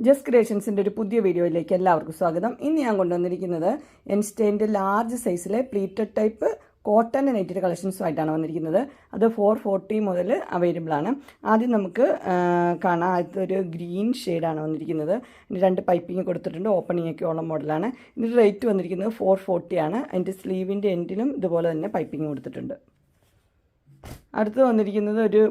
Just ക്രിയേഷൻസിൻ്റെ ഒരു പുതിയ വീഡിയോയിലേക്ക് എല്ലാവർക്കും സ്വാഗതം. ഇന്ന് ഞാൻ കൊണ്ടുവന്നിരിക്കുന്നത് എൻസ്റ്റൈൻ്റെ ലാർജ് സൈസിലെ പ്ലീറ്റഡ് ടൈപ്പ് കോട്ടൺ നെറ്റഡ് കളക്ഷൻസുമായിട്ടാണ് വന്നിരിക്കുന്നത്. അത് 440 മുതൽ അവൈലബിൾ ആണ്. ആദ്യം നമുക്ക് കാണാം, അതൊരു ഗ്രീൻ ഷെയ്ഡാണ് വന്നിരിക്കുന്നത്. രണ്ട് പൈപ്പിംഗ് കൊടുത്തിട്ടുണ്ട്, ഓപ്പണിംഗ് ഒക്കെ ഉള്ള മോഡലാണ്. ഇതിൻ്റെ റേറ്റ് വന്നിരിക്കുന്നത് 440 ആണ്. അതിൻ്റെ സ്ലീവിൻ്റെ എൻഡിലും ഇതുപോലെ തന്നെ പൈപ്പിംഗ് കൊടുത്തിട്ടുണ്ട്. അടുത്ത് വന്നിരിക്കുന്നത് ഒരു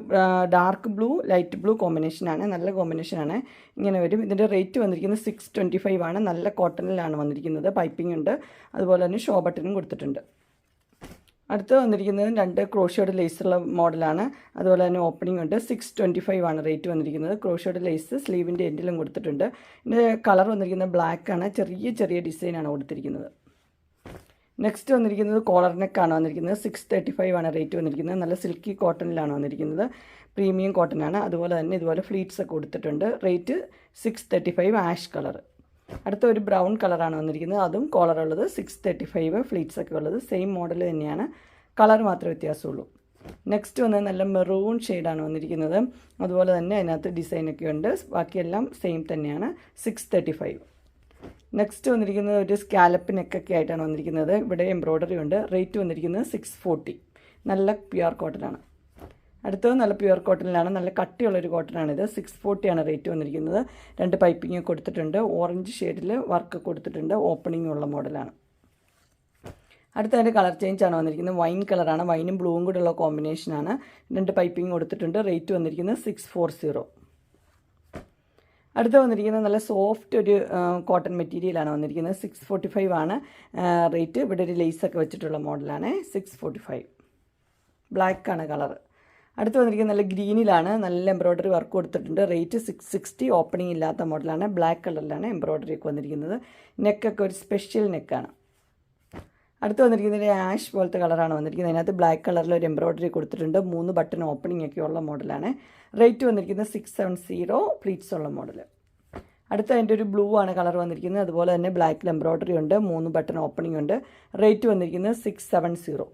ഡാർക്ക് ബ്ലൂ ലൈറ്റ് ബ്ലൂ കോമ്പിനേഷനാണ്. നല്ല കോമ്പിനേഷനാണ്. ഇങ്ങനെ വരും. ഇതിൻ്റെ റേറ്റ് വന്നിരിക്കുന്നത് 625 ആണ്. നല്ല കോട്ടണിലാണ് വന്നിരിക്കുന്നത്. പൈപ്പിംഗ് ഉണ്ട്, അതുപോലെ തന്നെ ഷോ ബട്ടണും കൊടുത്തിട്ടുണ്ട്. അടുത്ത് വന്നിരിക്കുന്നത് രണ്ട് ക്രോഷ്യോഡ് ലേസുള്ള മോഡലാണ്. അതുപോലെ തന്നെ ഓപ്പണിംഗ് ഉണ്ട്. 625 ആണ് റേറ്റ് വന്നിരിക്കുന്നത്. ക്രോഷ്യോഡ് ലേസ് സ്ലീവിൻ്റെ എൻഡിലും കൊടുത്തിട്ടുണ്ട്. ഇതിൻ്റെ കളർ വന്നിരിക്കുന്നത് ബ്ലാക്ക് ആണ്. ചെറിയ ചെറിയ ഡിസൈനാണ് കൊടുത്തിരിക്കുന്നത്. നെക്സ്റ്റ് വന്നിരിക്കുന്നത് കോളർ നെക്കാണ് വന്നിരിക്കുന്നത്. 635 ആണ് റേറ്റ് വന്നിരിക്കുന്നത്. നല്ല സിൽക്കി കോട്ടണിലാണ് വന്നിരിക്കുന്നത്. പ്രീമിയം കോട്ടൺ ആണ്. അതുപോലെ തന്നെ ഇതുപോലെ ഫ്ലീറ്റ്സ് ഒക്കെ കൊടുത്തിട്ടുണ്ട്. Rate 635 ash colour. അടുത്ത ഒരു ബ്രൗൺ കളറാണ് വന്നിരിക്കുന്നത്. അതും കോളർ ഉള്ളത്. 635 ഫ്ലീറ്റ്സ് ഒക്കെ ഉള്ളത്. സെയിം മോഡൽ തന്നെയാണ്, കളർ മാത്രമേ വ്യത്യാസമുള്ളൂ. നെക്സ്റ്റ് വന്നത് നല്ല മെറൂൺ ഷെയ്ഡാണ് വന്നിരിക്കുന്നത്. അതുപോലെ തന്നെ അതിനകത്ത് ഡിസൈനൊക്കെ ഉണ്ട്. ബാക്കിയെല്ലാം സെയിം തന്നെയാണ്. 635. നെക്സ്റ്റ് വന്നിരിക്കുന്നത് ഒരു സ്കാലപ്പ് നെക്കൊക്കെ ആയിട്ടാണ് വന്നിരിക്കുന്നത്. ഇവിടെ എംബ്രോയ്ഡറി ഉണ്ട്. റേറ്റ് വന്നിരിക്കുന്നത് 640. നല്ല പ്യുവർ കോട്ടനാണ്. അടുത്തത് നല്ല പ്യുവർ കോട്ടണിലാണ്. നല്ല കട്ടിയുള്ളൊരു കോട്ടനാണിത്. 640 ആണ് റേറ്റ് വന്നിരിക്കുന്നത്. രണ്ട് പൈപ്പിംഗ് കൊടുത്തിട്ടുണ്ട്. ഓറഞ്ച് ഷെയ്ഡിൽ വർക്ക് കൊടുത്തിട്ടുണ്ട്. ഓപ്പണിംഗ് ഉള്ള മോഡലാണ്. അടുത്തതിൻ്റെ കളർ ചേഞ്ച് ആണ് വന്നിരിക്കുന്നത്. വൈൻ കളറാണ്. വൈനും ബ്ലൂവും കൂടെ ഉള്ള കോമ്പിനേഷനാണ്. രണ്ട് പൈപ്പിംഗ് കൊടുത്തിട്ടുണ്ട്. റേറ്റ് വന്നിരിക്കുന്നത് 640. അടുത്ത് വന്നിരിക്കുന്നത് നല്ല സോഫ്റ്റ് ഒരു കോട്ടൺ മെറ്റീരിയലാണ് വന്നിരിക്കുന്നത്. 645 ആണ് റേറ്റ്. ഇവിടെ ഒരു ലേസൊക്കെ വെച്ചിട്ടുള്ള മോഡലാണ്. 645. ബ്ലാക്കാണ് കളർ. അടുത്ത് വന്നിരിക്കുന്നത് നല്ല ഗ്രീനിലാണ്. നല്ല എംബ്രോയ്ഡറി വർക്ക് കൊടുത്തിട്ടുണ്ട്. റേറ്റ് 660. ഓപ്പണിംഗ് ഇല്ലാത്ത മോഡലാണ്. ബ്ലാക്ക് കളറിലാണ് എംബ്രോയ്ഡറി ഒക്കെ വന്നിരിക്കുന്നത്. നെക്കൊക്കെ ഒരു സ്പെഷ്യൽ നെക്കാണ്. അടുത്ത് വന്നിരിക്കുന്നത് ആഷ് പോലത്തെ കളറാണ് വന്നിരിക്കുന്നത്. അതിനകത്ത് ബ്ലാക്ക് കളറിൽ ഒരു എംബ്രോയ്ഡറി കൊടുത്തിട്ടുണ്ട്. 3 ബട്ടൺ ഓപ്പണിംഗ് ഒക്കെ ഉള്ള മോഡലാണ്. റേറ്റ് വന്നിരിക്കുന്നത് 670. പ്ലീറ്റ്സ് ഉള്ള മോഡൽ. അടുത്ത അതിൻ്റെ ഒരു ബ്ലൂ ആണ് കളർ വന്നിരിക്കുന്നത്. അതുപോലെ തന്നെ ബ്ലാക്കിൽ എംബ്രോയ്ഡറി ഉണ്ട്. 3 ബട്ടൺ ഓപ്പണിംഗ് ഉണ്ട്. റേറ്റ് വന്നിരിക്കുന്നത് 670.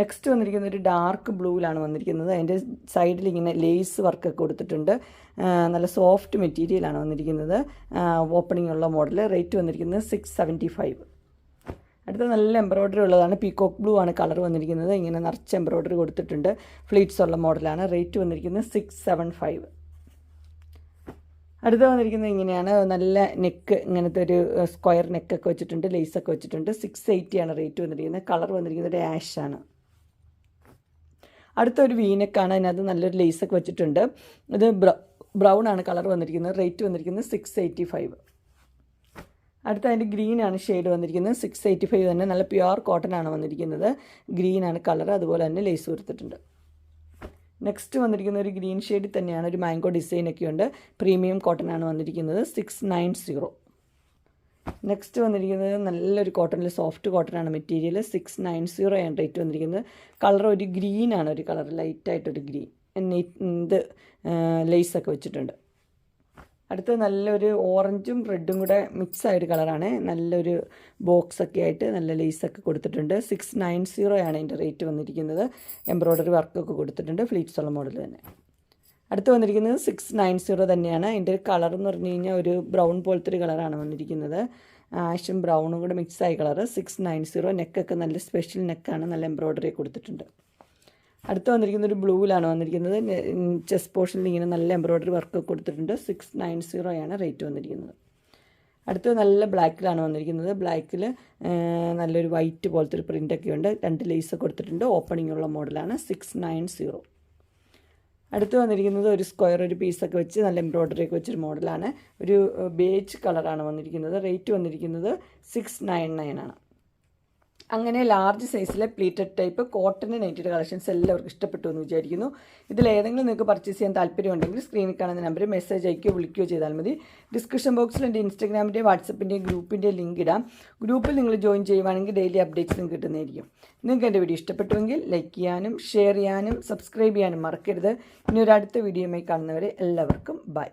നെക്സ്റ്റ് വന്നിരിക്കുന്നത് ഒരു ഡാർക്ക് ബ്ലൂവിലാണ് വന്നിരിക്കുന്നത്. അതിൻ്റെ സൈഡിൽ ഇങ്ങനെ ലേസ് വർക്കൊക്കെ കൊടുത്തിട്ടുണ്ട്. നല്ല സോഫ്റ്റ് മെറ്റീരിയലാണ് വന്നിരിക്കുന്നത്. ഓപ്പണിംഗ് ഉള്ള മോഡൽ. റേറ്റ് വന്നിരിക്കുന്നത് 675. അടുത്ത നല്ല എംബ്രോയ്ഡറി ഉള്ളതാണ്. പീകോക്ക് ബ്ലൂ ആണ് കളർ വന്നിരിക്കുന്നത്. ഇങ്ങനെ നിറച്ച് എംബ്രോയ്ഡറി കൊടുത്തിട്ടുണ്ട്. ഫ്ലീറ്റ്സ് ഉള്ള മോഡലാണ്. റേറ്റ് വന്നിരിക്കുന്നത് 675. അടുത്ത വന്നിരിക്കുന്നത് ഇങ്ങനെയാണ്. നല്ല നെക്ക്, ഇങ്ങനത്തെ ഒരു സ്ക്വയർ നെക്കൊക്കെ വെച്ചിട്ടുണ്ട്. ലേസൊക്കെ വെച്ചിട്ടുണ്ട്. 680 ആണ് റേറ്റ് വന്നിരിക്കുന്നത്. കളർ വന്നിരിക്കുന്നത് ഒരു ആഷ് ആണ്. അടുത്തൊരു വീനെക്കാണ്. അതിനകത്ത് നല്ലൊരു ലേസൊക്കെ വെച്ചിട്ടുണ്ട്. ഇത് ബ്രൗൺ ആണ് കളർ വന്നിരിക്കുന്നത്. റേറ്റ് വന്നിരിക്കുന്നത് 685. അടുത്ത അതിൻ്റെ ഗ്രീനാണ് ഷെയ്ഡ് വന്നിരിക്കുന്നത്. 685 തന്നെ. നല്ല പ്യുവർ കോട്ടൺ ആണ് വന്നിരിക്കുന്നത്. ഗ്രീനാണ് കളർ. അതുപോലെ തന്നെ ലേസ് കൊടുത്തിട്ടുണ്ട്. നെക്സ്റ്റ് വന്നിരിക്കുന്ന ഒരു ഗ്രീൻ ഷെയ്ഡിൽ തന്നെയാണ്. ഒരു മാംഗോ ഡിസൈനൊക്കെ ഉണ്ട്. പ്രീമിയം കോട്ടൺ ആണ് വന്നിരിക്കുന്നത്. 690. നെക്സ്റ്റ് വന്നിരിക്കുന്നത് നല്ലൊരു കോട്ടണിൽ സോഫ്റ്റ് കോട്ടൺ ആണ് മെറ്റീരിയൽ. 690 ആണ് റേറ്റ് വന്നിരിക്കുന്നത്. കളർ ഒരു ഗ്രീനാണ്. ഒരു കളർ ലൈറ്റായിട്ടൊരു ഗ്രീൻ. ഇത് ലേസൊക്കെ വെച്ചിട്ടുണ്ട്. അടുത്ത് നല്ലൊരു ഓറഞ്ചും റെഡും കൂടെ മിക്സായൊരു കളറാണ്. നല്ലൊരു ബോക്സൊക്കെ ആയിട്ട് നല്ല ലേസൊക്കെ കൊടുത്തിട്ടുണ്ട്. 690 ആണ് അതിൻ്റെ റേറ്റ് വന്നിരിക്കുന്നത്. എംബ്രോയ്ഡറി വർക്കൊക്കെ കൊടുത്തിട്ടുണ്ട്. ഫ്ലീറ്റ്സ് ഉള്ള മോഡൽ തന്നെ. അടുത്ത് വന്നിരിക്കുന്നത് 690 തന്നെയാണ്. അതിൻ്റെ കളർ എന്ന് പറഞ്ഞു കഴിഞ്ഞാൽ ഒരു ബ്രൗൺ പോലത്തെ ഒരു കളറാണ് വന്നിരിക്കുന്നത്. ആഷും ബ്രൗണും കൂടെ മിക്സായ കളർ. 690. നെക്കൊക്കെ നല്ല സ്പെഷ്യൽ നെക്കാണ്. നല്ല എംബ്രോയ്ഡറി കൊടുത്തിട്ടുണ്ട്. അടുത്ത് വന്നിരിക്കുന്ന ഒരു ബ്ലൂവിലാണ് വന്നിരിക്കുന്നത്. ചെസ്റ്റ് പോർഷനിൽ ഇങ്ങനെ നല്ല എംബ്രോയ്ഡറി വർക്ക് കൊടുത്തിട്ടുണ്ട്. 690 ആണ് റേറ്റ് വന്നിരിക്കുന്നത്. അടുത്ത് നല്ല ബ്ലാക്കിലാണ് വന്നിരിക്കുന്നത്. ബ്ലാക്കിൽ നല്ലൊരു വൈറ്റ് പോലത്തെ ഒരു പ്രിൻ്റൊക്കെ ഉണ്ട്. രണ്ട് ലേസ് കൊടുത്തിട്ടുണ്ട്. ഓപ്പണിംഗ് ഉള്ള മോഡലാണ്. 690. അടുത്ത് വന്നിരിക്കുന്നത് ഒരു സ്ക്വയർ ഒരു പീസൊക്കെ വെച്ച് നല്ല എംബ്രോയ്ഡറി ഒക്കെ വെച്ചൊരു മോഡലാണ്. ഒരു ബേജ് കളറാണ് വന്നിരിക്കുന്നത്. റേറ്റ് വന്നിരിക്കുന്നത് 699 ആണ്. അങ്ങനെ ലാർജ് സൈസിലെ pleated type cotton netted collections എല്ലാവർക്കും ഇഷ്ടപ്പെട്ടു എന്ന് വിചാരിക്കുന്നു. ഇതിലേതെങ്കിലും നിങ്ങൾക്ക് പർച്ചേസ് ചെയ്യാൻ താല്പര്യമുണ്ടെങ്കിൽ സ്ക്രീനിൽ കാണുന്ന നമ്പറിൽ മെസ്സേജ് അയക്കുകയോ വിളിക്കുകയോ ചെയ്താൽ മതി. ഡിസ്ക്രിപ്ഷൻ ബോക്സിൽ എൻ്റെ ഇൻസ്റ്റാഗ്രാമിൻ്റെ വാട്സപ്പിൻ്റെയും ഗ്രൂപ്പിൻ്റെ ലിങ്ക് ഇടാം. ഗ്രൂപ്പിൽ നിങ്ങൾ ജോയിൻ ചെയ്യുവാണെങ്കിൽ ഡെയിലി അപ്ഡേറ്റ്സും കിട്ടുന്നതായിരിക്കും. നിങ്ങൾക്ക് എൻ്റെ വീഡിയോ ഇഷ്ടപ്പെട്ടുവെങ്കിൽ ലൈക്ക് ചെയ്യാനും ഷെയർ ചെയ്യാനും സബ്സ്ക്രൈബ് ചെയ്യാനും മറക്കരുത്. ഇനി ഒരു അടുത്ത വീഡിയോയുമായി കാണുന്നവരെ എല്ലാവർക്കും ബൈ.